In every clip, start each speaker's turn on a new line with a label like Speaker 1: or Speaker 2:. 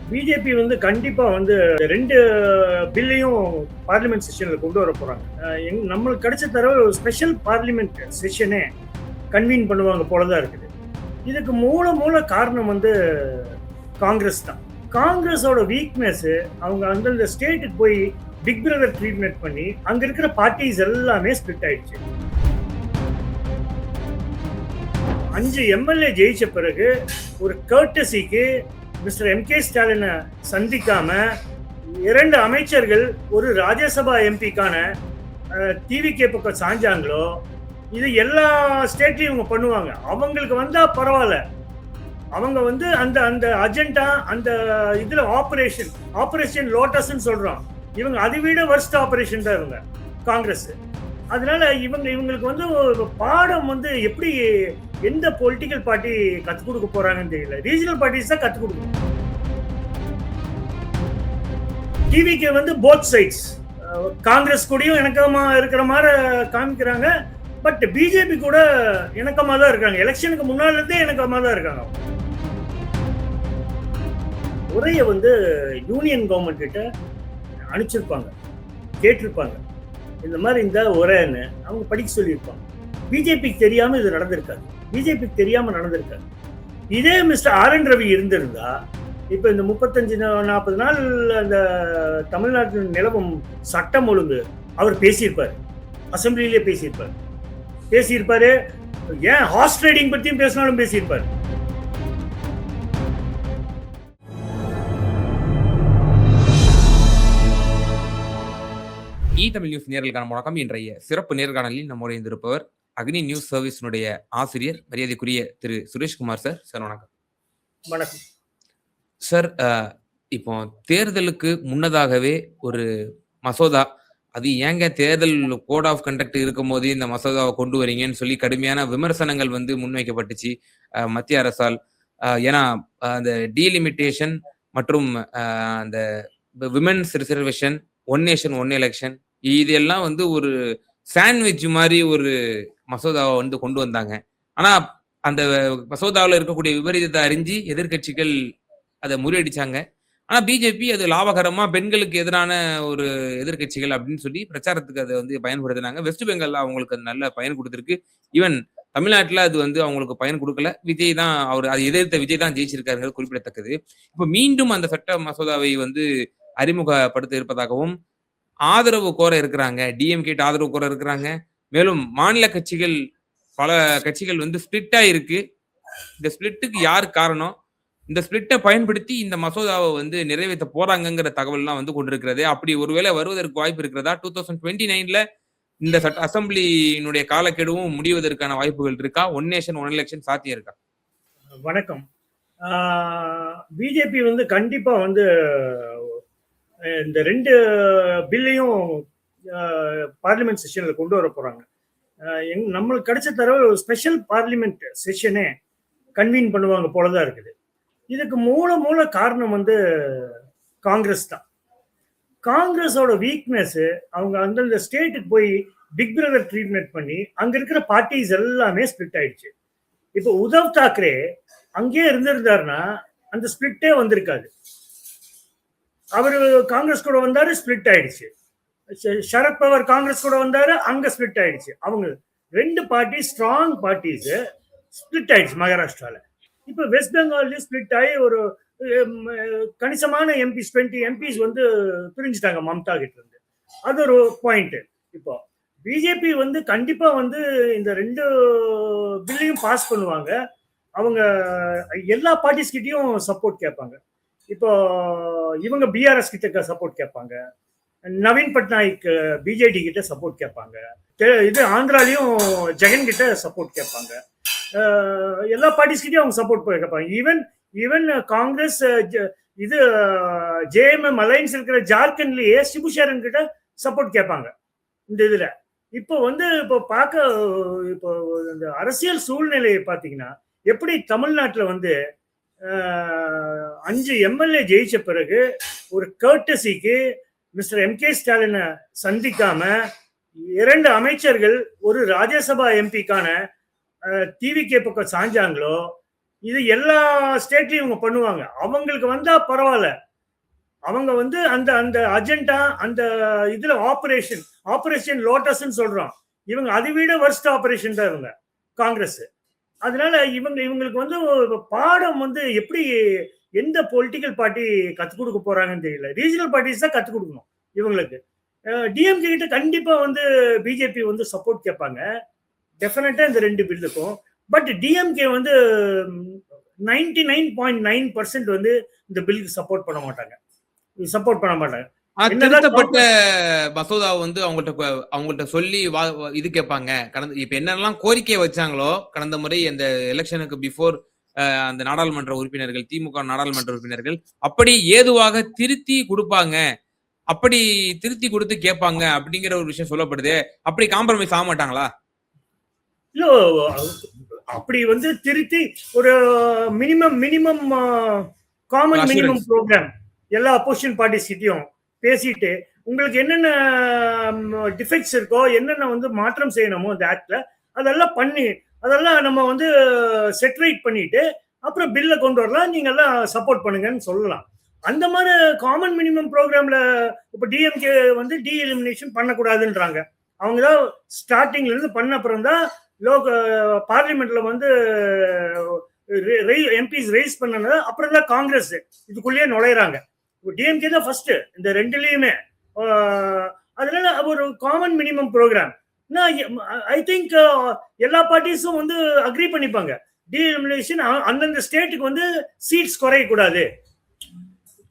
Speaker 1: BJP வந்து கண்டிப்பா வந்து 2 பில்லையும் பார்லிமெண்ட் செஷன்ல கொண்டு வர போறாங்க. நம்மளுக்கு கிடைச்ச தடவ ஒரு ஸ்பெஷல் பார்லிமெண்ட் செஷனே கன்வீன் பண்ணுவாங்க போல தான் இருக்குது. இதுக்கு மூல காரணம் வந்து காங்கிரஸ் தான். காங்கிரஸோட வீக்னஸ் அவங்க அந்தந்த ஸ்டேட்டுக்கு போய் பிக் பிரதர் ட்ரீட்மெண்ட் பண்ணி அங்க இருக்கிற பார்ட்டிஸ் எல்லாமே ஸ்பிளிட் ஆயிடுச்சு. 5 எம்எல்ஏ ஜெயிச்ச பிறகு ஒரு கர்டசிக்கு மிஸ்டர் எம்.கே. ஸ்டாலினை சந்திக்காம 2 அமைச்சர்கள் ஒரு ராஜ்யசபா எம்பிக்கான டிவிகே பக்கம் சாஞ்சாங்களோ, இது எல்லா ஸ்டேட்லயும் இவங்க பண்ணுவாங்க. அவங்களுக்கு வந்தா பரவாயில்ல. அவங்க வந்து அந்த அந்த அஜெண்டா அந்த இதுல ஆபரேஷன் லோட்டஸ்ன்னு சொல்றோம். இவங்க அதை விட வர்ஸ்ட் ஆபரேஷன் தான் இவங்க காங்கிரஸ். அதனால இவங்களுக்கு வந்து பாடம் வந்து எப்படி எந்த பொலிட்டிக்கல் பார்ட்டி கத்துக் கொடுக்க போறாங்கன்னு தெரியல. ரீஜனல் பார்ட்டிஸ் தான் கத்துக் கொடுக்கணும். டிவிக்கு வந்து போத் சைட்ஸ் காங்கிரஸ் கூடயும் இணக்கமா இருக்கிற மாதிரி காமிக்கிறாங்க. பட் பிஜேபி கூட இணக்கமா தான் இருக்காங்க. எலெக்ஷனுக்கு முன்னால இருந்தே இணக்கமா தான் இருக்காங்க. உரையை வந்து யூனியன் கவர்மெண்ட் கிட்ட அனுப்பிச்சிருப்பாங்க, கேட்டிருப்பாங்க. இந்த மாதிரி இந்த உரைன்னு அவங்க படிக்க சொல்லியிருப்பாங்க. பிஜேபிக்கு தெரியாம இது நடந்திருக்காது. பிஜேபிக்கு தெரியாம நடந்திருக்காது. இதே மிஸ்டர் ஆர்.என். ரவி இருந்திருந்தா இப்ப இந்த 35-40 நாள் அந்த தமிழ்நாட்டில் நிலவும் சட்டம் ஒழுங்கு அவர் பேசியிருப்பாரு. அசம்பிளிலே பேசியிருப்பாரு. ஏன் ஹார்ஸ் ட்ரேடிங் பத்தியும் பேசினாலும் பேசியிருப்பாரு.
Speaker 2: தமிழ் நியூஸ் நேர்களுக்கான வணக்கம். இன்றைய சிறப்பு நேர்காணலில் நம்முடைய இருப்பவர் அக்னி நியூஸ் சர்வீஸினுடைய ஆசிரியர் மரியாதைக்குரிய திரு சுரேஷ்குமார் சார். சார் வணக்கம்.
Speaker 1: வணக்கம்
Speaker 2: சார். இப்போ தேர்தலுக்கு முன்னதாகவே ஒரு மசோதா, அது ஏங்க தேர்தல் கோட் ஆஃப் கண்டக்ட் இருக்கும் போது இந்த மசோதாவை கொண்டு வரீங்கன்னு சொல்லி கடுமையான விமர்சனங்கள் வந்து முன்வைக்கப்பட்டுச்சு மத்திய அரசால். ஏன்னா அந்த டீலிமிட்டேஷன் மற்றும் அந்த women's reservation, one nation one election, இதெல்லாம் வந்து ஒரு சாண்ட்விச் மாதிரி ஒரு மசோதாவை வந்து கொண்டு வந்தாங்க. ஆனா அந்த மசோதாவில் இருக்கக்கூடிய விபரீதத்தை அறிஞ்சு எதிர்கட்சிகள் அதை முறியடிச்சாங்க. ஆனா பிஜேபி அது லாபகரமா பெண்களுக்கு எதிரான ஒரு எதிர்கட்சிகள் அப்படின்னு சொல்லி பிரச்சாரத்துக்கு அதை வந்து பயன்படுத்தினாங்க. வெஸ்ட் பெங்கால்ல அவங்களுக்கு அது நல்ல பயன் கொடுத்திருக்கு. ஈவன் தமிழ்நாட்டுல அது வந்து அவங்களுக்கு பயன் கொடுக்கல. விஜய் தான் அவர் அதை எதிர்த்த விஜய் தான் ஜெயிச்சிருக்காரு, குறிப்பிடத்தக்கது. இப்ப மீண்டும் அந்த சட்ட மசோதாவை வந்து அறிமுகப்படுத்த இருப்பதாகவும் ஆதரவு கோர இருக்கிறாங்க. டிஎம்கே ஆதரவு கோர இருக்கிறாங்க. மேலும் மாநில கட்சிகள், பல கட்சிகள் வந்து ஸ்பிளிட்டா இருக்கு. இந்த ஸ்பிளிட்டுக்கு யார் காரணம்? இந்த ஸ்பிளிட்டை பயன்படுத்தி இந்த மசோதாவை வந்து நிறைவேற்ற போறாங்கிற தகவல்லாம் வந்து கொண்டிருக்கிறது. அப்படி ஒருவேளை வருவதற்கு வாய்ப்பு இருக்கிறதா? 2029ல இந்த சட்ட அசம்பிளியினுடைய காலக்கெடுவும் முடிவதற்கான வாய்ப்புகள் இருக்கா? ஒன் நேஷன் ஒன் எலெக்ஷன் சாத்தியம் இருக்கா?
Speaker 1: வணக்கம். பிஜேபி வந்து கண்டிப்பா வந்து இந்த 2 பில்லையும் பார்லிமெண்ட் செஷன்ல கொண்டு வர போறாங்க. நம்மளுக்கு கிடைச்ச தடவை ஒரு ஸ்பெஷல் பார்லிமெண்ட் செஷனே கன்வீன் பண்ணுவாங்க போலதான் இருக்குது. இதுக்கு மூல காரணம் வந்து காங்கிரஸ் தான். காங்கிரஸோட வீக்னஸ் அவங்க அந்தந்த ஸ்டேட்டுக்கு போய் பிக் பிரதர் ட்ரீட்மெண்ட் பண்ணி அங்க இருக்கிற பார்ட்டிஸ் எல்லாமே ஸ்பிளிட் ஆயிடுச்சு. இப்போ உத்தவ் தாக்கரே அங்கேயே இருந்திருந்தாருன்னா அந்த ஸ்பிளிட்டே வந்திருக்காது. அவரு காங்கிரஸ் கூட வந்தாரு, ஸ்பிளிட் ஆயிடுச்சு. சரத் பவார் காங்கிரஸ் கூட வந்தாரு, அங்க ஸ்பிளிட் ஆயிடுச்சு. அவங்க 2 பார்ட்டி ஸ்ட்ராங் பார்ட்டிஸ் ஸ்பிளிட் ஆயிடுச்சு மகாராஷ்டிரால. இப்ப வெஸ்ட் பெங்கால் ஸ்பிளிட் ஆகி ஒரு கணிசமான எம்பிஸ் 20 எம்பிஸ் வந்து பிரிஞ்சுட்டாங்க மம்தா கிட்ட இருந்து. அது ஒரு பாயிண்ட். இப்போ பிஜேபி வந்து கண்டிப்பா வந்து இந்த 2 பில்லையும் பாஸ் பண்ணுவாங்க. அவங்க எல்லா பார்ட்டிஸ் கிட்டையும் சப்போர்ட் கேட்பாங்க. இப்போ இவங்க பிஆர்எஸ் கிட்ட சப்போர்ட் கேட்பாங்க. நவீன் பட்நாயக் பிஜேடி கிட்ட சப்போர்ட் கேட்பாங்க. இது ஆந்திராலையும் ஜெகன் கிட்ட சப்போர்ட் கேட்பாங்க. எல்லா பார்ட்டிஸ் கிட்டையும் அவங்க சப்போர்ட் கேட்பாங்க. ஈவன் காங்கிரஸ் இது ஜேஎம்எம் அலைன்ஸ் இருக்கிற ஜார்க்கண்ட்லயே சிபுசேரன் கிட்ட சப்போர்ட் கேட்பாங்க இந்த இதுல. இப்போ வந்து இப்போ இந்த அரசியல் சூழ்நிலையை பார்த்தீங்கன்னா எப்படி தமிழ்நாட்டில் வந்து 5 எம்எல்ஏ ஜெயிச்ச பிறகு ஒரு கர்டசிக்கு மிஸ்டர் எம்.கே. ஸ்டாலினை சந்திக்காம 2 அமைச்சர்கள் ஒரு ராஜ்யசபா எம்பிக்கான டிவிகே பக்கம் சாஞ்சாங்களோ, இது எல்லா ஸ்டேட்லயும் இவங்க பண்ணுவாங்க. அவங்களுக்கு வந்தா பரவாயில்ல. அவங்க வந்து அந்த அந்த அஜெண்டா அந்த இதுல ஆபரேஷன் லோட்டஸ்ன்னு சொல்றோம். இவங்க அதை விட வர்ஸ்ட் ஆபரேஷன் தான் இவங்க காங்கிரஸ். அதனால இவங்களுக்கு வந்து பாடம் வந்து எப்படி எந்த பொலிட்டிக்கல் பார்ட்டி கத்துக் கொடுக்க போறாங்கன்னு தெரியல. ரீஜனல் பார்ட்டிஸ் தான் கத்துக் கொடுக்கணும் இவங்களுக்கு. டிஎம்கே கிட்ட கண்டிப்பா வந்து பிஜேபி வந்து சப்போர்ட் கேட்பாங்க டெஃபினட்டா இந்த ரெண்டு பில்லுக்கும். பட் டிஎம்கே வந்து 99.9% வந்து இந்த பில்லுக்கு சப்போர்ட் பண்ண மாட்டாங்க.
Speaker 2: திருத்தப்பட்ட மசோதா வந்து அவங்கள்ட்ட சொல்லி இது கேட்பாங்க. இப்ப என்னெல்லாம் கோரிக்கை வச்சாங்களோ கடந்த முறை அந்த எலெக்ஷனுக்கு பிஃபோர் அந்த நாடாளுமன்ற உறுப்பினர்கள், திமுக நாடாளுமன்ற உறுப்பினர்கள் அப்படி ஏதுவாக திருத்தி கொடுப்பாங்க, அப்படி திருத்தி கொடுத்து கேட்பாங்க அப்படிங்கிற ஒரு விஷயம் சொல்லப்படுது. அப்படி காம்ப்ரமைஸ் ஆக மாட்டாங்களா?
Speaker 1: இல்ல, அப்படி வந்து திருத்தி ஒரு மினிமம் காமன் மினிமம் ப்ரோக்ராம் எல்லா அப்போசிஷன் பார்ட்டிஸ் கிட்டயும் பேசிட்டு உங்களுக்கு என்னென்ன டிஃபெக்ட்ஸ் இருக்கோ, என்னென்ன வந்து மாற்றம் செய்யணுமோ இந்த ஆக்ட்ல அதெல்லாம் நம்ம வந்து செட்ரைட் பண்ணிட்டு அப்புறம் பில்ல கொண்டு வரலாம், நீங்க எல்லாம் சப்போர்ட் பண்ணுங்கன்னு சொல்லலாம். அந்த மாதிரி காமன் மினிமம் ப்ரோக்ராம்ல இப்ப டிஎம்கே வந்து டி எலிமினேஷன் பண்ணக்கூடாதுன்றாங்க. அவங்க தான் ஸ்டார்டிங்ல இருந்து பண்ண அப்புறம் தான் பார்லிமெண்ட்ல வந்து எம்பிஸ் ரைஸ் பண்ணது அப்புறம் தான் காங்கிரஸ் இதுக்குள்ளேயே நுழையிறாங்க. டிஎம்கே தான் ஃபர்ஸ்ட் இந்த ரெண்டுலயுமே. அதனால ஒரு common minimum program I think எல்லா பார்ட்டிஸும் வந்து அக்ரி பண்ணிப்பாங்க. டீஎலிமினேஷன் அந்தந்த ஸ்டேட்டுக்கு வந்து சீட்ஸ் குறையக்கூடாது,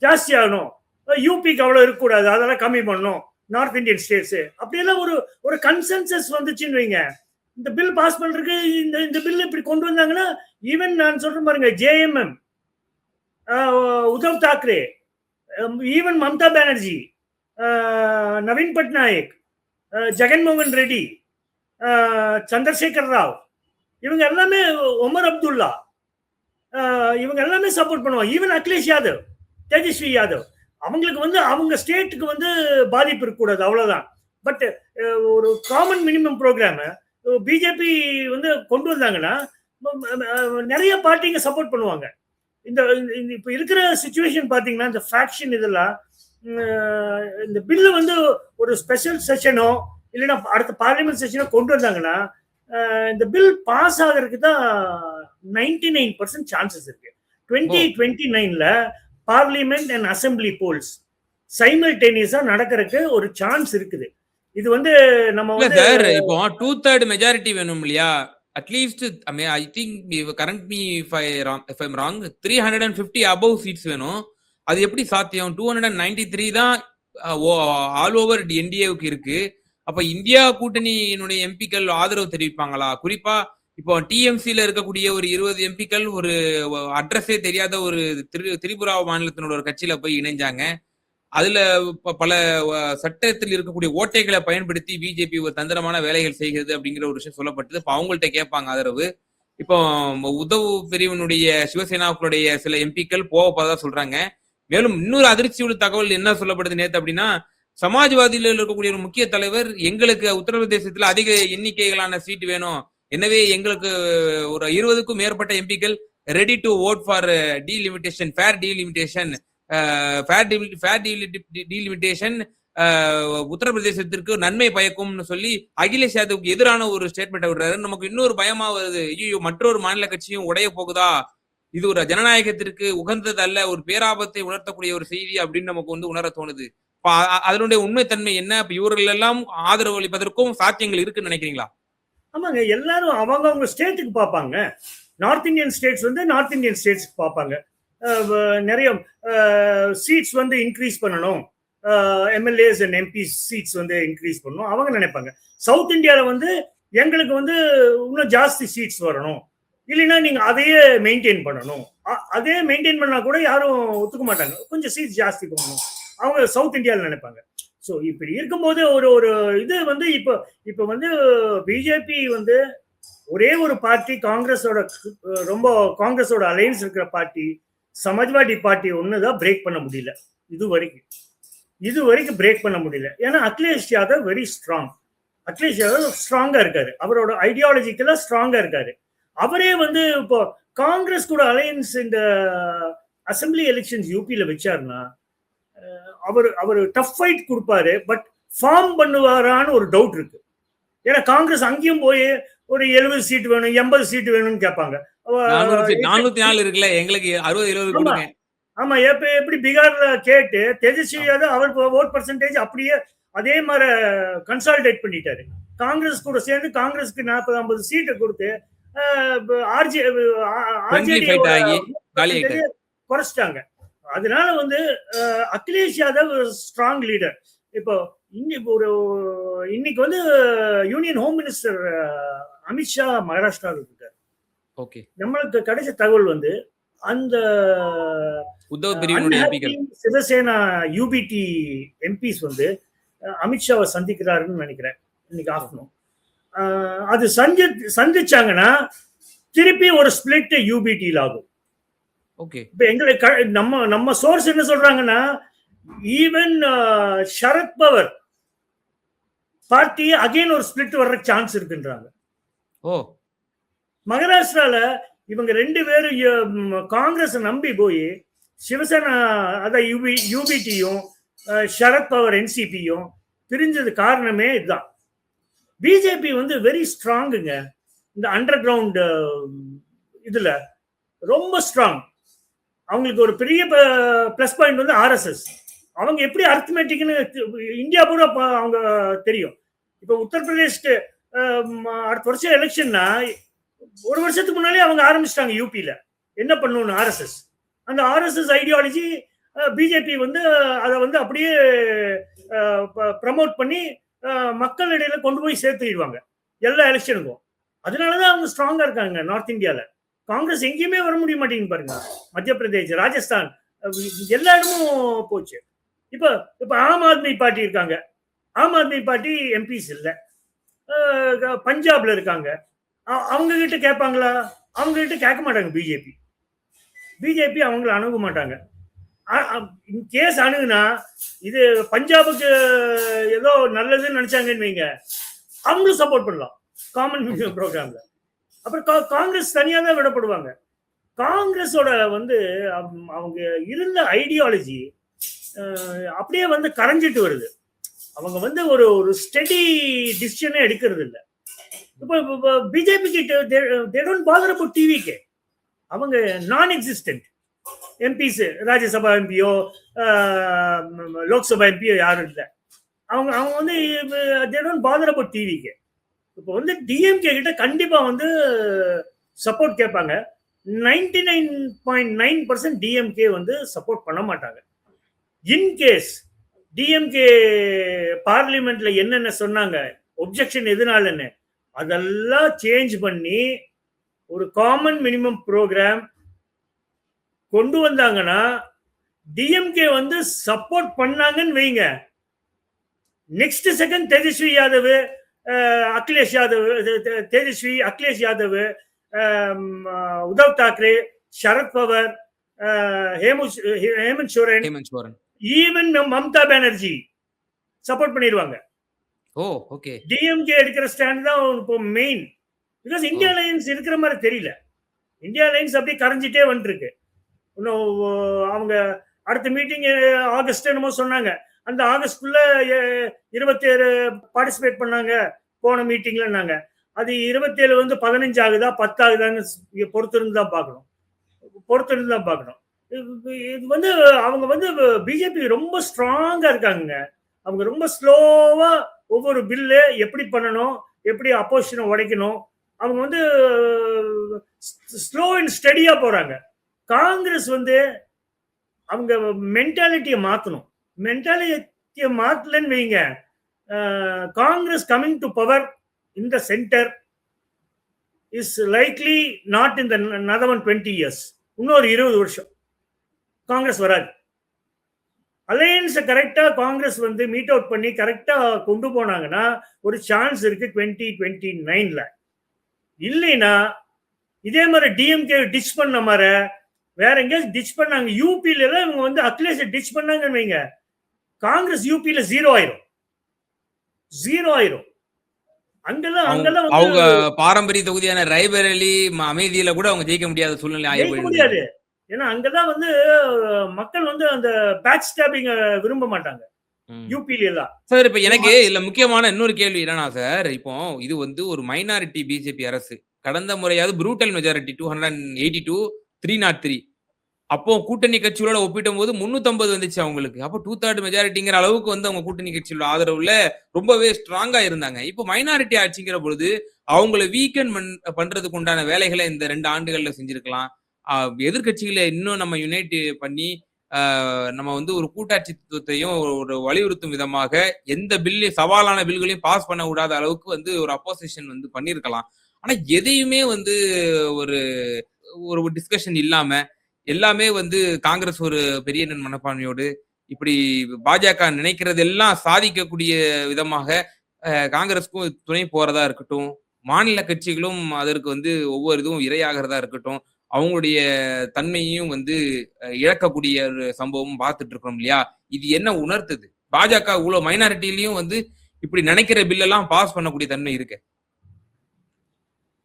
Speaker 1: ஜாஸ்தி ஆகணும். யூபிக்கு அவ்வளவு இருக்கக்கூடாது, அதெல்லாம் கம்மி பண்ணணும். நார்த் இந்தியன் ஸ்டேட்ஸ் அப்படியெல்லாம் ஒரு கன்சென்சஸ் வந்துச்சுன்னு வைங்க. இந்த பில் பாஸ் பண்றதுக்கு இந்த பில் இப்படி கொண்டு வந்தாங்கன்னா ஈவன் நான் சொல்றேன் பாருங்க, ஜேஎம்எம், உத்தவ் தாக்கரே, ஈவன் மம்தா பானர்ஜி, நவீன் பட்நாயக், ஜெகன்மோகன் ரெட்டி, சந்திரசேகர் ராவ், இவங்க எல்லாமே, ஒமர் அப்துல்லா, இவங்க எல்லாமே சப்போர்ட் பண்ணுவாங்க. ஈவன் அகிலேஷ் யாதவ், தேஜஸ்வி யாதவ், அவங்களுக்கு வந்து அவங்க ஸ்டேட்டுக்கு வந்து பாதிப்பு இருக்கக்கூடாது, அவ்வளவுதான். பட் ஒரு காமன் மினிமம் ப்ரோக்ராம் பிஜேபி வந்து கொண்டு வந்தாங்கன்னா நிறைய பார்ட்டிங்க சப்போர்ட் பண்ணுவாங்க. இந்த இப்ப இருக்கிற சிச்சுவேஷன் பாத்தீங்கன்னா இந்த ஃபேக்ஷன் இதெல்லாம் இந்த பில்லு வந்து ஒரு ஸ்பெஷல் செஷனோ இல்லைன்னா அடுத்த பார்லிமெண்ட் செஷனோ கொண்டு வந்தாங்கன்னா இந்த பில் பாஸ் ஆகிறதுக்கு தான் 99% சான்சஸ் இருக்கு. 2029ல பார்லிமெண்ட் அண்ட் அசம்பிளி போல்ஸ் சைமல்டேனியஸா நடக்கிறதுக்கு ஒரு சான்ஸ் இருக்குது. இது வந்து நம்ம வந்து
Speaker 2: இப்போ 2/3 மெஜாரிட்டி வேணும் இல்லையா? At least I think correct me if I'm wrong 350 above seats வேணும். அது எப்படி சாத்தியம்? 293 தான் ஆல் ஓவர் என்டிஏவுக்கு இருக்கு. அப்ப இந்தியா கூட்டணியினுடைய எம்பிக்கள் ஆதரவு தெரிவிப்பாங்களா? குறிப்பா இப்போ டிஎம்சில இருக்கக்கூடிய ஒரு 20 எம்பிக்கள் ஒரு அட்ரஸே தெரியாத ஒரு திரிபுரா மாநிலத்தினோட ஒரு கட்சியில போய் இணைஞ்சாங்க. அதுல பல சட்டத்தில் இருக்கக்கூடிய ஓட்டைகளை பயன்படுத்தி பிஜேபி ஒரு தந்திரமான வேலைகள் செய்கிறது அப்படிங்கிற ஒரு விஷயம் சொல்லப்பட்டது. இப்ப அவங்கள்ட்ட கேட்பாங்க ஆதரவு. இப்போ உத்தவ் பிரிவினுடைய சிவசேனாக்களுடைய சில எம்பிக்கள் போவதா சொல்றாங்க. மேலும் இன்னொரு அதிர்ச்சியுள்ள தகவல் என்ன சொல்லப்படுது நேத்து அப்படின்னா, சமாஜ்வாதியில இருக்கக்கூடிய ஒரு முக்கிய தலைவர் எங்களுக்கு உத்தரப்பிரதேசத்துல அதிக எண்ணிக்கைகளான சீட் வேணும், எனவே எங்களுக்கு ஒரு 20க்கும் மேற்பட்ட எம்பிக்கள் ready to vote for delimitation, fair delimitation, delimitation உத்தரப்பிரதேசத்திற்கு நன்மை பயக்கும்னு சொல்லி அகிலேஷ் யாதவுக்கு எதிரான ஒரு ஸ்டேட்மெண்ட் விடுறாரு. நமக்கு இன்னொரு பயமா வருது, ஐயோ மற்றொரு மாநில கட்சியும் உடைய போகுதா, இது ஒரு ஜனநாயகத்திற்கு உகந்தது அல்ல, ஒரு பேராபத்தை உணர்த்தக்கூடிய ஒரு செய்தி அப்படின்னு நமக்கு வந்து உணர தோணுது. அதனுடைய உண்மைத்தன்மை என்ன? இவர்கள் எல்லாம் ஆதரவு அளிப்பதற்கும் சாத்தியங்கள் இருக்குன்னு நினைக்கிறீங்களா?
Speaker 1: ஆமாங்க, எல்லாரும் அவங்க ஸ்டேட்டுக்கு பார்ப்பாங்க. நார்த் இந்தியன் ஸ்டேட்ஸ் வந்து நார்த் இந்தியன் ஸ்டேட்ஸ்க்கு பார்ப்பாங்க. நிறைய சீட்ஸ் வந்து இன்க்ரீஸ் பண்ணணும், எம்எல்ஏஸ் அண்ட் எம்பிஸ் சீட்ஸ் வந்து இன்க்ரீஸ் பண்ணணும் அவங்க நினைப்பாங்க. சவுத் இந்தியாவில் வந்து எங்களுக்கு வந்து இன்னும் ஜாஸ்தி சீட்ஸ் வரணும், இல்லைன்னா நீங்க அதையே மெயின்டைன் பண்ணணும். அதே மெயின்டைன் பண்ணா கூட யாரும் ஒத்துக்க மாட்டாங்க, கொஞ்சம் சீட்ஸ் ஜாஸ்தி பண்ணணும் அவங்க சவுத் இந்தியாவில் நினைப்பாங்க. ஸோ இப்படி இருக்கும்போது ஒரு இது வந்து இப்போ வந்து பிஜேபி வந்து ஒரே ஒரு பார்ட்டி, காங்கிரஸோட அலையன்ஸ் இருக்கிற பார்ட்டி சமாஜ்வாடி பார்ட்டி ஒண்ணுதான் பிரேக் பண்ண முடியல இது வரைக்கும் பிரேக் பண்ண முடியல. ஏன்னா அகிலேஷ் யாதவ் வெரி ஸ்ட்ராங், அகிலேஷ் யாதவ் ஸ்ட்ராங்கா இருக்காரு, அவரோட ஐடியாலஜிக்கெல்லாம் ஸ்ட்ராங்கா இருக்காரு. அவரே வந்து இப்போ காங்கிரஸ் கூட அலையன்ஸ் இந்த அசம்பிளி எலெக்ஷன்ஸ் யூபியில வச்சாருன்னா அவர் டஃப் ஃபைட் கொடுப்பாரு, பட் ஃபார்ம் பண்ணுவாரான்னு ஒரு டவுட் இருக்கு. ஏன்னா காங்கிரஸ் அங்கேயும் போய் ஒரு 70 சீட் வேணும் 80 சீட் வேணும்னு கேட்பாங்க.
Speaker 2: 404 இருக்குல்ல, எங்களுக்கு 60-70 கொடுங்க.
Speaker 1: ஆமா, எப்படி பீகார்ல கேட்டு தேஜஸ்வி யாதவ் அவர் ஓட் பர்சன்டேஜ் அப்படியே அதே மாதிரி கன்சாலிடேட் பண்ணிட்டாரு. காங்கிரஸ் கூட சேர்ந்து காங்கிரஸ்க்கு 40-50 சீட்டை கொடுத்து குறைச்சிட்டாங்க. அதனால வந்து அகிலேஷ் யாதவ் ஸ்ட்ராங் லீடர். இப்போ இன்னைக்கு வந்து யூனியன் ஹோம் மினிஸ்டர் அமித்ஷா மகாராஷ்டிராவில் இருக்காரு.
Speaker 2: ஓகே,
Speaker 1: நம்மளுக்கு கிடைச்ச தகவல் வந்து அந்த சிவசேனா யூபிடி எம்பிஸ் வந்து அமித்ஷாவை சந்திக்கிறாருன்னு நினைக்கிறேன் இன்னைக்கு ஆஃப்டர்நூன். அது சந்திச்சாங்கன்னா திருப்பி ஒரு ஸ்பிளிட் யூபிடியில் ஆகும்.
Speaker 2: ஓகே,
Speaker 1: இப்ப எங்களுக்கு நம்ம சோர்ஸ் என்ன சொல்றாங்கன்னா, even Sharad Pawar party again ஒரு ஸ்பிளிட் வர்ற சான்ஸ் இருக்குன்றாங்க.
Speaker 2: ஓ,
Speaker 1: மகாராஷ்டிரால இவங்க 2 பேரும் காங்கிரஸ் நம்பி போய் சிவசேனா அதான் யூபிடியும் சரத் பவர் என்சிபியும் பிரிஞ்சது காரணமே இதுதான். பிஜேபி வந்து வெரி ஸ்ட்ராங்குங்க. இந்த அண்டர் கிரவுண்ட் இதுல ரொம்ப ஸ்ட்ராங். அவங்களுக்கு ஒரு பெரிய பிளஸ் பாயிண்ட் வந்து ஆர்எஸ்எஸ். அவங்க எப்படி அரித்மெட்டிக்னு இந்தியா பூரா அவங்க தெரியும். இப்போ உத்தரப்பிரதேஷ்க்கு அடுத்த வருஷம் எலெக்ஷன்னா 1 வருஷத்துக்கு முன்னாலே அவங்க ஆரம்பிச்சிட்டாங்க யூபியில என்ன பண்ணணும்னு ஆர்எஸ்எஸ். அந்த ஆர்எஸ்எஸ் ஐடியாலஜி பிஜேபி வந்து அதை வந்து அப்படியே ப்ரமோட் பண்ணி மக்களிடையில கொண்டு போய் சேர்த்துடுவாங்க எல்லா எலெக்ஷனுக்கும். அதனாலதான் அவங்க ஸ்ட்ராங்கா இருக்காங்க நார்த் இந்தியால. காங்கிரஸ் எங்கேயுமே வர முடிய மாட்டேங்குது பாருங்க. மத்திய பிரதேஷ், ராஜஸ்தான் எல்லா இடமும் போச்சு. இப்ப ஆம் ஆத்மி பார்ட்டி இருக்காங்க. ஆம் ஆத்மி பார்ட்டி எம்பிஸ் இல்ல. பஞ்சாப்ல இருக்காங்க. அவங்க கிட்ட கேட்பாங்களா? அவங்க கிட்ட கேட்க மாட்டாங்க. பிஜேபி அவங்கள அணுக மாட்டாங்க. கேஸ் அணுகுனா இது பஞ்சாபுக்கு ஏதோ நல்லதுன்னு நினைச்சாங்கன்னு வைங்க, அவங்களும் சப்போர்ட் பண்ணலாம் காமன் மினிமம் ப்ரோக்ராம்ல. அப்புறம் காங்கிரஸ் தனியா தான் விடப்படுவாங்க. காங்கிரஸோட வந்து அவங்க இருந்த ஐடியாலஜி அப்படியே வந்து கரைஞ்சிட்டு வருது. அவங்க வந்து ஒரு ஸ்டெடி டிசிஷனே எடுக்கிறது இல்லை. இப்போ பிஜேபி கிட்ட டிவிக்கு அவங்க நான் எக்ஸிஸ்டன்ட் எம்பிஸ், ராஜ்யசபா எம்பியோ லோக்சபா எம்பியோ யாரும் இல்லை. அவங்க வந்து டிவிக்கு. இப்போ வந்து டிஎம்கே கிட்ட கண்டிப்பா வந்து சப்போர்ட் கேட்பாங்க. 99.9% டிஎம்கே வந்து சப்போர்ட் பண்ண மாட்டாங்க. இன்கேஸ் டிஎம்கே பார்லிமெண்ட்ல என்னென்ன சொன்னாங்க, ஒப்ஜெக்ஷன் எதுனாலன்னு அதெல்லாம் சேஞ்ச் பண்ணி ஒரு காமன் மினிமம் ப்ரோக்ராம் கொண்டு வந்தாங்கன்னா டிஎம்கே வந்து சப்போர்ட் பண்ணாங்கன்னு வைங்க, next second Tejashwi Yadav, Akhilesh Yadav, Uddhav Thackeray, Sharad Pawar, Hemant Soren, even Mamata Banerjee support பண்ணிடுவாங்க.
Speaker 2: ஓ, ஓகே.
Speaker 1: டிஎம்கே எடுக்கிற ஸ்டாண்ட் தான் இப்போ மெயின். பிகாஸ் இந்தியா அலையன்ஸ் இருக்கிற மாதிரி தெரியல. இந்தியா அலையன்ஸ் அப்படியே கரைஞ்சிட்டே வந்துருக்கு. இன்னும் அவங்க அடுத்த மீட்டிங் ஆகஸ்ட் என்னமோ சொன்னாங்க. அந்த ஆகஸ்ட்குள்ள 27 பார்ட்டிசிபேட் பண்ணாங்க போன மீட்டிங்லன்னாங்க. அது 27 வந்து 15 ஆகுதா 10 ஆகுதான்னு பொறுத்திருந்து தான் பார்க்கணும். இது வந்து அவங்க வந்து பிஜேபி ரொம்ப ஸ்ட்ராங்கா இருக்காங்க. அவங்க ரொம்ப ஸ்லோவா ஒவ்வொரு பில்லு எப்படி பண்ணணும், எப்படி அப்போசிஷனை உடைக்கணும், அவங்க வந்து ஸ்லோ அண்ட் ஸ்டடியா போறாங்க. காங்கிரஸ் வந்து அவங்க மென்டாலிட்டியை மாத்தணும். மென்டாலிட்டியை மாத்தலன்னு வைங்க, Congress coming to power in the centre is likely not in the another 20 years. இன்னொரு 20 வருஷம் காங்கிரஸ் வராது. அலையன்ஸை கரெக்டா காங்கிரஸ் வந்து மீட் அவுட் பண்ணி கரெக்டா கொண்டு போனாங்கன்னா ஒரு சான்ஸ் இருக்கு 2029ல. இல்லைன்னா இதே மாதிரி டிஎம்கே டிச் பண்ண மாதிரி வேற எங்கேயாவது டிச் பண்ணாங்க. யூபியில எல்லாம் இவங்க வந்து அகிலேஷ் டிச் பண்ணாங்கன்னு வைங்க, காங்கிரஸ் யூபியில 0 ஆயிரும். அங்கெல்லாம்
Speaker 2: அவங்க
Speaker 1: அங்கெல்லாம் வந்து
Speaker 2: அவங்க பாரம்பரிய தொகுதியான ரைபரேலி அமேதியில கூட அவங்க ஜெயிக்க முடியாத சூழ்நிலை ஆகி
Speaker 1: ஜெயிக்க
Speaker 2: போயிடுது.
Speaker 1: முடியாது. ஏன்னா அங்கதான் வந்து மக்கள் வந்து அந்த பேக் ஸ்டாபிங் விரும்ப மாட்டாங்க.
Speaker 2: ம்.
Speaker 1: யூபில எல்லாம்.
Speaker 2: சார் இப்ப எனக்கு இதுல முக்கியமான இன்னொரு கேள்வி என்னன்னா சார், இப்போ இது வந்து ஒரு மைனாரிட்டி பிஜேபி அரசு. கடந்த முறையாவது ப்ரூட்டல் மெஜாரிட்டி 282, 303. அப்போ கூட்டணி கட்சிகளோட ஒப்பிடும்போது 350 வந்துச்சு அவங்களுக்கு. அப்போ 2/3 மெஜாரிட்டிங்கிற அளவுக்கு வந்து அவங்க கூட்டணி கட்சியோட ஆதரவுல ரொம்பவே ஸ்ட்ராங்கா இருந்தாங்க. இப்போ மைனாரிட்டி ஆட்சிங்கிற பொழுது அவங்கள வீக்கன் பண்றதுக்கு உண்டான வேலைகளை இந்த 2 ஆண்டுகள்ல செஞ்சிருக்கலாம். அ எதிர்க்கட்சிகள இன்னும் நம்ம யுனைட் பண்ணி நம்ம வந்து ஒரு கூட்டாட்சி தத்துவத்தையும் ஒரு வலியுறுத்தும் விதமாக எந்த சவாலான பில்களையும் பாஸ் பண்ண விடாத அளவுக்கு வந்து ஒரு அப்போசிஷன் வந்து பண்ணியிருக்கலாம். ஆனா எதையுமே வந்து ஒரு ஒரு டிஸ்கஷன் இல்லாம எல்லாமே வந்து காங்கிரஸ் ஒரு பெரிய மனப்பான்மையோடு இப்படி பாஜக நினைக்கிறதெல்லாம் சாதிக்கக்கூடிய விதமாக காங்கிரஸ்க்கும் துணை போறதா இருக்கட்டும், மாநில கட்சிகளும் அதற்கு வந்து ஒவ்வொரு இதுவும் இரையாகிறதா இருக்கட்டும், அவங்களுடைய தன்மையையும் வந்து இழக்கக்கூடிய ஒரு சம்பவம் பார்த்துட்டு இருக்கிறோம் இல்லையா? இது என்ன உணர்த்துது? பாஜக இவ்வளவு மைனாரிட்டிலயும் வந்து இப்படி நினைக்கிற பில் எல்லாம் பாஸ் பண்ணக்கூடிய தன்மை இருக்கு.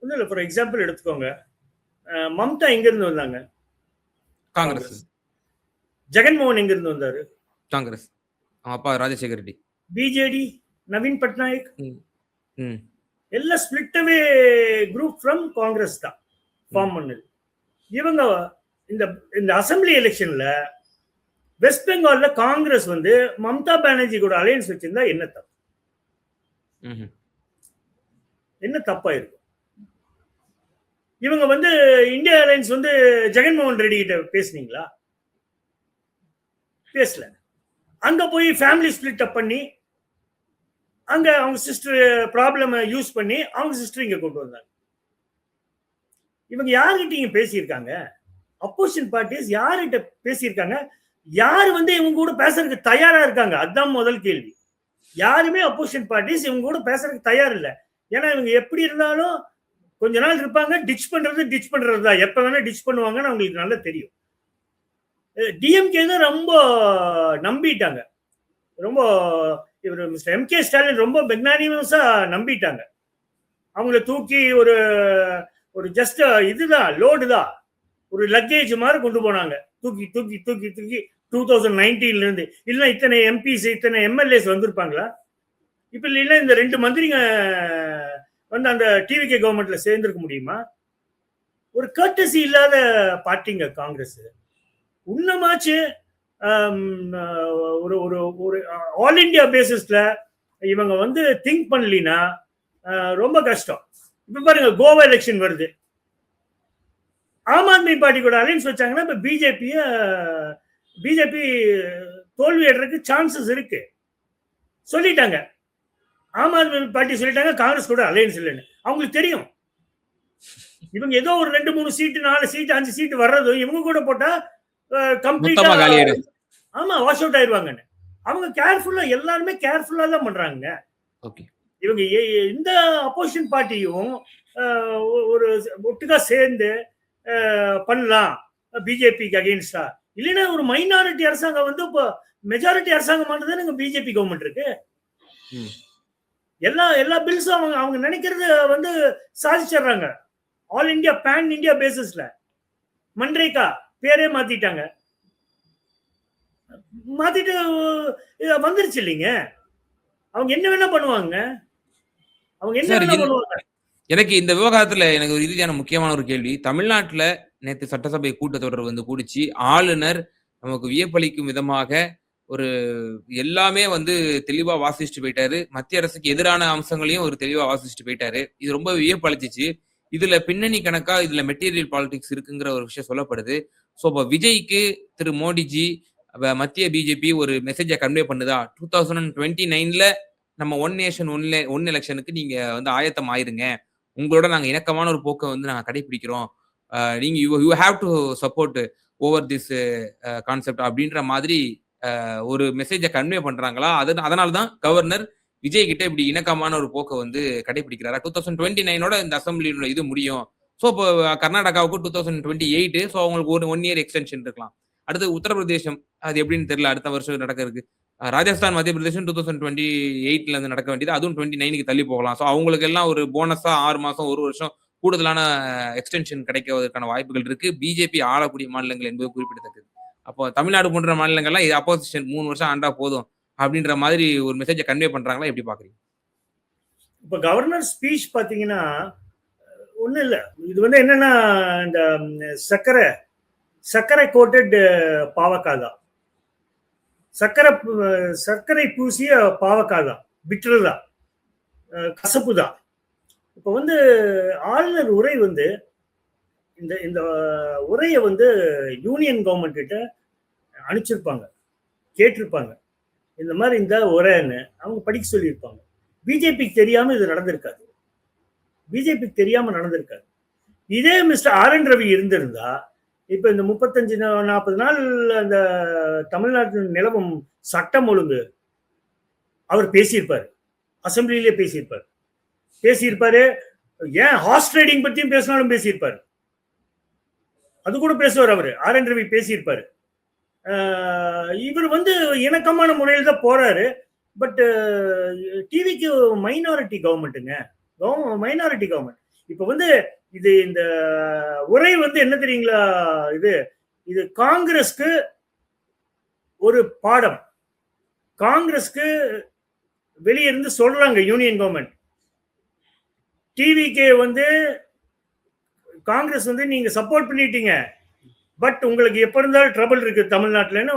Speaker 1: ஒண்ணும் இல்ல. ஃபார் எக்ஸாம்பிள் எடுத்துக்கோங்க. மம்தா எங்க இருந்து வந்தாங்க?
Speaker 2: காங்கிரஸ்.
Speaker 1: ஜெகன்மோகன் எங்க இருந்து வந்தாரு?
Speaker 2: காங்கிரஸ். அவங்க அப்பா ராஜசேகர் ரெட்டி.
Speaker 1: பிஜேடி நவீன் பட்நாயக்
Speaker 2: ம். ம்.
Speaker 1: எல்லாம் ஸ்பிளிட்டவே குரூப் ஃப்ரம் காங்கிரஸ் தான் ஃபார்ம் பண்ணது. இவங்க இந்த இந்த அசம்பிளி எலெக்ஷன்ல வெஸ்ட் பெங்கால்ல காங்கிரஸ் வந்து மம்தா பானர்ஜி கூட அலையன்ஸ் வச்சிருந்தா என்ன தப்பு? என்ன தப்பா இருக்கும்? இவங்க வந்து இந்தியா அலையன்ஸ் வந்து ஜெகன்மோகன் ரெட்டி கிட்ட பேசுனீங்களா? பேசல. அங்க போய் ஃபேமிலி ஸ்பிளிட் அப் பண்ணி அங்க அவங்க சிஸ்டர் ப்ராப்ளம் யூஸ் பண்ணி அவங்க சிஸ்டர் இங்க கொண்டு வந்தாங்க. இவங்க யார்கிட்ட இங்க பேசியிருக்காங்க? அப்போசிஷன் பார்ட்டிஸ் யார்கிட்ட பேசியிருக்காங்க? யார் வந்து இவங்க கூட பேசுறதுக்கு தயாரா இருக்காங்க? அதுதான் முதல் கேள்வி. யாருமே அப்போசிஷன் பார்ட்டிஸ் இவங்க கூட பேசுறதுக்கு தயார் இல்லை. ஏன்னா இவங்க எப்படி இருந்தாலும் கொஞ்ச நாள் இருப்பாங்க, டிச் பண்றது தான். எப்ப வேணா டிச் பண்ணுவாங்கன்னு அவங்களுக்கு நல்லா தெரியும். டிஎம்கே தான் ரொம்ப நம்பிட்டாங்க. ரொம்ப இவர் மிஸ்டர் எம்கே ஸ்டாலின் ரொம்ப மெக்னானிமஸா நம்பிட்டாங்க. அவங்கள தூக்கி ஒரு ஒரு ஜஸ்ட் இதுதான் லோடு தான், ஒரு லக்கேஜ் மாதிரி கொண்டு போனாங்க. தூக்கி தூக்கி தூக்கி தூக்கி 2019 இருந்து. இல்ல இத்தனை எம்பிஸ் இத்தனை எம்எல்ஏஸ் வந்திருப்பாங்களா? இப்ப இல்ல இந்த 2 மந்திரிங்க வந்து அந்த டிவிகே கவர்மெண்ட்ல சேர்ந்திருக்க முடியுமா? ஒரு கர்டசி இல்லாத பார்ட்டிங்க காங்கிரஸ். உன்னமாச்சு ஒரு ஒரு ஒரு ஆல் இண்டியா பேசிஸ்ல இவங்க வந்து திங்க் பண்ணலினா ரொம்ப கஷ்டம். இப்ப பாருங்க, கோவா எலெக்ஷன் வருது. ஆம் ஆத்மி பார்ட்டி கூட அலைன்ஸ் வச்சாங்கன்னா இப்ப பிஜேபி தோல்வி அடைறதுக்கு சான்சஸ் இருக்கு. சொல்லிட்டாங்க, ஆம் ஆத்மி பார்ட்டி சொல்லிட்டாங்க காங்கிரஸ் கூட அலையன்ஸ் இல்லைன்னு. அவங்களுக்கு தெரியும் இவங்க ஏதோ ஒரு 2-3 சீட்டு 4 சீட்டு 5 சீட்டு வர்றதும் இவங்க கூட போட்டா கம்ப்ளீட்டா ஆமா வாஷ் அவுட் ஆயிருவாங்கன்னு. அவங்க கேர்ஃபுல்லா, எல்லாருமே கேர்ஃபுல்லா தான் பண்றாங்க. இவங்க இந்த அப்போசிஷன் பார்ட்டியும் ஒரு ஒட்டுக்கா சேர்ந்து பண்ணலாம் பிஜேபிக்கு அகெயின்ஸ்டா. இல்லைன்னா ஒரு மைனாரிட்டி அரசாங்கம் வந்து இப்போ மெஜாரிட்டி அரசாங்கம் பண்ணது பிஜேபி கவர்மெண்ட் இருக்கு. எல்லா பில்ஸும் அவங்க நினைக்கிறது வந்து சாதிச்சிடுறாங்க. ஆல் இந்தியா பேன் இந்தியா பேசிஸ்ல மன்ரேகா பேரே மாத்திட்டாங்க. மாத்திட்டு வந்துருச்சு இல்லைங்க. அவங்க என்ன வேணா பண்ணுவாங்க. அவங்க என்ன வேணா பண்ணுவாங்க.
Speaker 2: எனக்கு இந்த விவகாரத்துல எனக்கு ஒரு இறுதியான முக்கியமான ஒரு கேள்வி. தமிழ்நாட்டுல நேற்று சட்டசபை கூட்டத்தொடர் வந்து கூடிச்சு. ஆளுநர் நமக்கு வியப்பளிக்கும் விதமாக ஒரு எல்லாமே வந்து தெளிவா வாசிச்சுட்டு போயிட்டாரு. மத்திய அரசுக்கு எதிரான அம்சங்களையும் ஒரு தெளிவா வாசிச்சுட்டு போயிட்டாரு. இது ரொம்ப வியப்பளிச்சிச்சு. இதுல பின்னணி கணக்கா இதுல மெட்டீரியல் பாலிடிக்ஸ் இருக்குங்கிற ஒரு விஷயம் சொல்லப்படுது. சோ இப்போ விஜய்க்கு திரு மோடிஜி மத்திய பிஜேபி ஒரு மெசேஜை கன்வே பண்ணுதா? 2029ல நம்ம ஒன் நேஷன் ஒன் எலெக்ஷனுக்கு நீங்க வந்து ஆயத்தம் ஆயிருங்க. உங்களோட நாங்க இணக்கமான ஒரு போக்கை வந்து நாங்க கடைபிடிக்கிறோம். நீங்க you have to support over this concept அப்படின்ற மாதிரி ஒரு மெசேஜை கன்வே பண்றாங்களா? அதனாலதான் கவர்னர் விஜய் கிட்ட இப்படி இணக்கமான ஒரு போக்கை வந்து கடைபிடிக்கிறாரா? 2029ஓட இந்த அசம்பிளியோட இது முடியும். ஸோ இப்போ கர்நாடகாவுக்கு 2028. ஸோ அவங்களுக்கு ஒரு 1 இயர் எக்ஸ்டென்ஷன் இருக்கலாம். அடுத்து உத்தரப்பிரதேசம், அது எப்படின்னு தெரியல, அடுத்த வருஷம் நடக்கிறதுக்கு. ராஜஸ்தான் மத்திய பிரதேசம் 2028ல இருந்து நடக்க வேண்டியது அதுவும் 29க்கு தள்ளி போகலாம். ஸோ அவங்களுக்கு எல்லாம் ஒரு போனஸா 6 மாசம் 1 வருஷம் கூடுதலான எக்ஸ்டென்ஷன் கிடைக்குவதற்கான வாய்ப்புகள் இருக்கு. பிஜேபி ஆளக்கூடிய மாநிலங்கள் என்பது குறிப்பிடத்தக்கது. அப்போ தமிழ்நாடு போன்ற மாநிலங்கள்லாம் இது அப்போசிஷன் 3 வருஷம் ஆண்டா போதும் அப்படின்ற மாதிரி ஒரு மெசேஜை கன்வே பண்றாங்களா, எப்படி பாக்குறீங்க?
Speaker 1: இப்ப கவர்னர் ஸ்பீச் பாத்தீங்கன்னா ஒண்ணும் இல்ல. இது வந்து என்னன்னா இந்த சர்க்கரை கோட்டட் பாவக்காய் தான். சர்க்கரை பூசிய பாவக்காய் தான், பிட்டர் தான், கசப்பு தான். இப்ப வந்து ஆளுநர் உரை வந்து இந்த இந்த உரையை வந்து யூனியன் கவர்மெண்ட் கிட்ட அனுப்பிச்சிருப்பாங்க, கேட்டிருப்பாங்க. இந்த மாதிரி இந்த உரைன்னு அவங்க படிக்க சொல்லியிருப்பாங்க. பிஜேபிக்கு தெரியாம இது நடந்திருக்காது. பிஜேபிக்கு தெரியாம நடந்திருக்காது. இதே மிஸ்டர் ஆர் என் ரவி இருந்திருந்தா இப்ப இந்த 35-40 நாள் அந்த தமிழ்நாட்டில் நிலவும் சட்டம் ஒழுங்கு அவர் பேசியிருப்பாரு, அசம்பிளியிலே பேசியிருப்பாரு. ஏன் ஹார்ஸ் ட்ரேடிங் பத்தியும் பேசினாலும் பேசியிருப்பாரு. அது கூட பேசுவார் அவரு. ஆர் என் ரவி பேசியிருப்பாரு. இவர் வந்து இணக்கமான முறையில் தான் போறாரு. பட் டிவிக்கு மைனாரிட்டி கவர்மெண்ட்டுங்க, மைனாரிட்டி கவர்மெண்ட். இப்ப வந்து இது இந்த உரை வந்து என்ன தெரியுங்களா, இது காங்கிரஸ்க்கு ஒரு பாடம். காங்கிரஸ்க்கு வெளியே இருந்து சொல்றாங்க யூனியன் கவர்மெண்ட், டிவிக்கு வந்து காங்கிரஸ் வந்து நீங்க சப்போர்ட் பண்ணிட்டீங்க, பட் உங்களுக்கு எப்ப இருந்தாலும் ட்ரபிள் இருக்கு தமிழ்நாட்டில்னு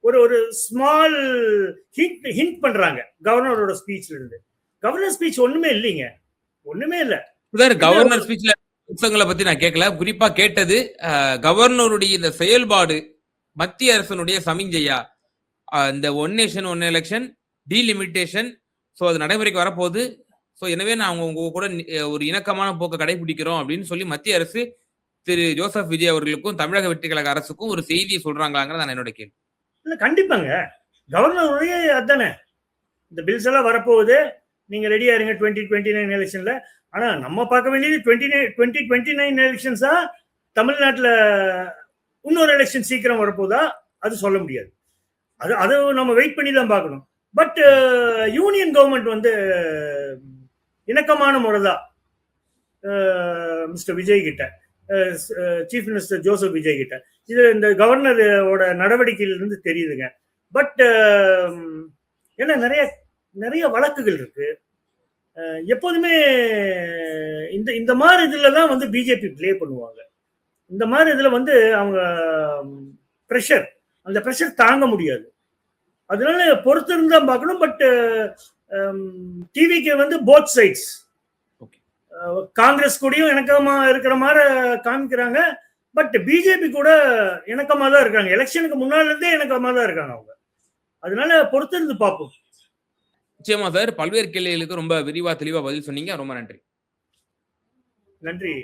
Speaker 1: ஒரு ஸ்மால் ஹிண்ட் பண்றாங்க கவர்னரோட ஸ்பீச்ல இருந்து. கவர்னர் ஸ்பீச் ஒண்ணுமே இல்லைங்க, ஒண்ணுமே இல்ல.
Speaker 2: கவர்னர் ஸ்பீச்ல அம்சங்களை பத்தி நான் கேட்கல, குறிப்பா கேட்டது கவர்னருடைய இந்த செயல்பாடு மத்திய அரசனுடைய சமிஞ்சையா, இந்த one nation one election delimitation, so அது நடைமுறைக்கு வரப்போகுது. ஸோ எனவே நான் உங்க கூட ஒரு இணக்கமான போக்கை கடைபிடிக்கிறோம் அப்படின்னு சொல்லி மத்திய அரசு திரு ஜோசப் விஜய் அவர்களுக்கும் தமிழக வெற்றி கழக அரசுக்கும் ஒரு செய்தியை சொல்றாங்களாங்கிறது நான் என்னோட கேள்வி.
Speaker 1: இல்ல கண்டிப்பாங்க, கவர்னருடைய அதானே, இந்த பில்ஸ் எல்லாம் வரப்போகுது, நீங்க ரெடியா இருங்க 2029 எலெக்ஷன்ல. ஆனா நம்ம பார்க்க வேண்டியது 2029 எலெக்ஷன்ஸா, தமிழ்நாட்டில் இன்னொரு எலெக்ஷன் சீக்கிரம் வரப்போதா அது சொல்ல முடியாது. அது நம்ம வெயிட் பண்ணி தான் பார்க்கணும். பட் யூனியன் கவர்மெண்ட் வந்து இணக்கமான முறைதான் மிஸ்டர் விஜய் கிட்ட, சீஃப் மினிஸ்டர் ஜோசப் விஜய் கிட்ட. இது இந்த கவர்னரோட நடவடிக்கையிலிருந்து தெரியுதுங்க. பட் ஏன்னா நிறைய வழக்குகள் இருக்கு. எப்போதுமே இந்த மாதிரி இதுல தான் வந்து பிஜேபி பிளே பண்ணுவாங்க. இந்த மாதிரி இதுல வந்து அவங்க அந்த ப்ரெஷர் தாங்க முடியாது. அதனால பொறுத்திருந்து தான் பார்க்கணும். பட் டிவிக்கு வந்து போத் சைட்ஸ், காங்கிரஸ் கூடயும் இணக்கமா இருக்கிற மாதிரி காமிக்கிறாங்க. பட் பிஜேபி கூட இணக்கமா தான் இருக்காங்க. எலெக்ஷனுக்கு முன்னால இருந்தே இணக்கமா தான் இருக்காங்க அவங்க. அதனால பொறுத்திருந்து பார்ப்போம்.
Speaker 2: நிச்சயமா சார், பல்வேறு கேள்விகளுக்கு ரொம்ப விரிவா தெளிவா பதில் சொன்னீங்க. ரொம்ப நன்றி.
Speaker 1: நன்றி.